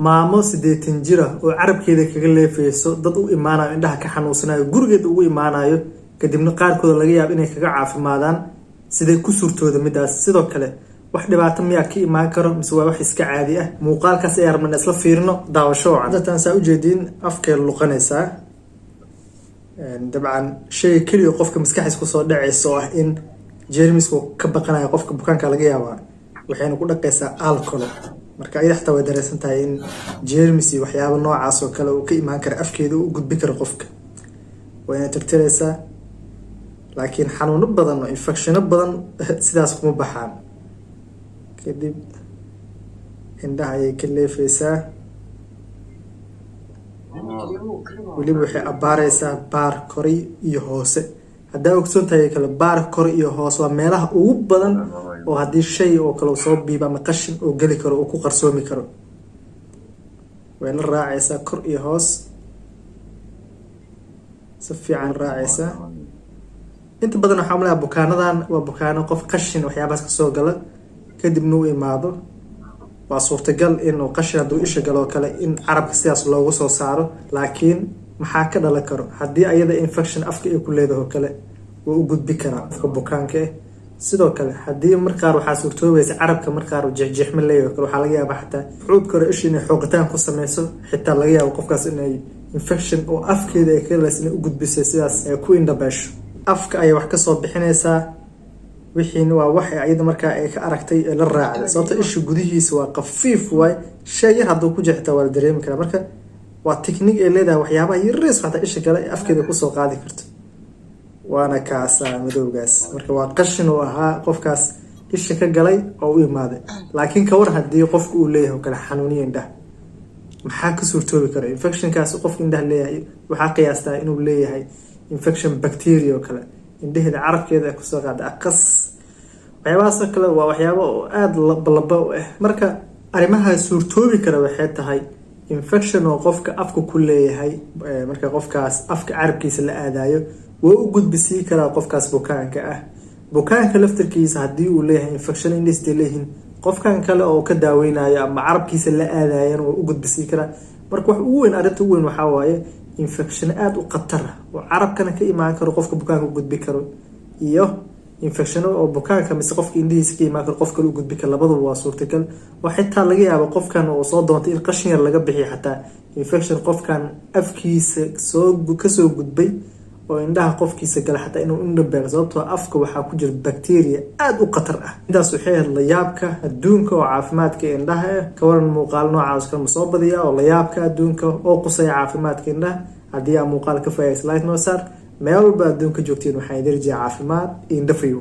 maamo 80 jir ah oo carabkeeda kaga leefayso dad u imaanayo indhaha ka xanuunsanayo gurigeeda ugu imaanayo kadibna qaarkood laga yaabo inay kaga caafimaadaan sidee ku suurtooda midaas sidoo kale wax dhibaato miyaa ka imaan karo mise waa wax iska caadi ah muuqaalkaas ay arman isla fiirino daawasho wacan saa u jeedin afkee luqanaysaa dabcan shay kaliya qofka maskaxiisa ku soo dhacayso ah in jeermisku ka baqanayo qofka bukaanka laga yaabaa waxayna ku dhaqaysaa alcohol marka ay xataa way dareensan tahay in jeermis iyo waxyaabo noocaas oo kale uu ka imaan karo afkeeda u gudbi karo qofka wayna tirtiraysaa laakiin xanuuno badan oo infekshanno badan sidaas kuma baxaan kadib indhaha ayay ka leefaysaa weliba waxay abaaraysaa baar kori iyo hoose haddaa ogsoon tahay kale baar kori iyo hoose waa meelaha ugu badan oo haddii shay oo kale soo biiba ama qashin oo geli karo oo ku qarsoomi karo way la raacaysaa kor iyo hoos si fiican raacaysaa inta badan waxaa umaleeyaa bukaanadan waa bukaano qof qashin waxyaabahaas kasoo gala kadibna u imaado waa suurtagal inuu qashin hadduu isha galo oo kale in carabka sidaas loogu soo saaro laakiin maxaa ka dhalan karo haddii ayada infection afka ay ku leedahay oo kale waa u gudbi karaa afka bukaanka sidoo kale haddii markaar waxaa suurtoobaysa carabka markaar jeexjeexma leeyahay kale waxaa laga yaabaa xataa xuubka hore isha inay xooqitaan ku sameyso xitaa laga yaabo qofkaas inay infection oo afkeeda ay ka leysna u gudbisay sidaas ay ku indhabeesho afka ayay wax kasoo bixinaysaa wixiina waa wax ayada markaa ay ka aragtay ee la raacday sababta isha gudihiisa waa qafiif waay shay yar hadduu ku jeextaa waa la dareemi karaa marka waa technique ay leedahay waxyaabaha yariis xataa isha gala ee afkeeda kusoo qaadi karto waana kaasaa madowgaas marka waa qashin uu ahaa qofkaas isha ka galay oo u imaaday laakiin ka war haddii qofku uu leeyahay oo kale xanuuniya indhaha maxaa ka suurtoobi kara infectionkaas qofka indhaha leeyahay waxaa qiyaastaa inuu leeyahay infection bacteria oo kale indhaheeda carabkeeda kusoo qaada aqas waxyaabahaasoo kale waa waxyaabo oo aada labalaba u ah marka arrimaha suurtoobi kara waxay tahay infection oo qofka afka ku leeyahay marka qofkaas afka carabkiisa la aadayo waa u gudbisii karaa qofkaas bukaanka ah bukaanka laftarkiisa haddii uu leeyahay infection indhihiisa leeyihiin qofkan kale oo ka daaweynayo ama carabkiisa la aadayan waa u gudbisii karaa marka wax ugu weyn arrinta ugu weyn waxaa waaye infection aada u khatar ah oo carabkana ka imaan karo qofka bukaanka u gudbi karo iyo infection oo bukaanka mise qofka indhihiisa ka imaan karo qof kale u gudbi karo labaduba waa suurtagal oo xitaa laga yaabo qofkan oo soo doontay in qashin yar laga bixiyo xataa infection qofkan afkiisa kasoo gudbay oo indhaha qofkiisa gala xataa inuu indhabeelo sababtoo afka waxaa ku jira bacteria aada u khatar ah intaas waxay ahayd layaabka adduunka oo caafimaadka indhaha ah ka waran muuqaal noocaas kama soo badiya oo layaabka adduunka oo qusaya caafimaadka indhaha haddii aa muuqaal ka faaidays like noo saar meel walba adduunka joogtiin waxaan idin rajaa caafimaad iyo indhafayo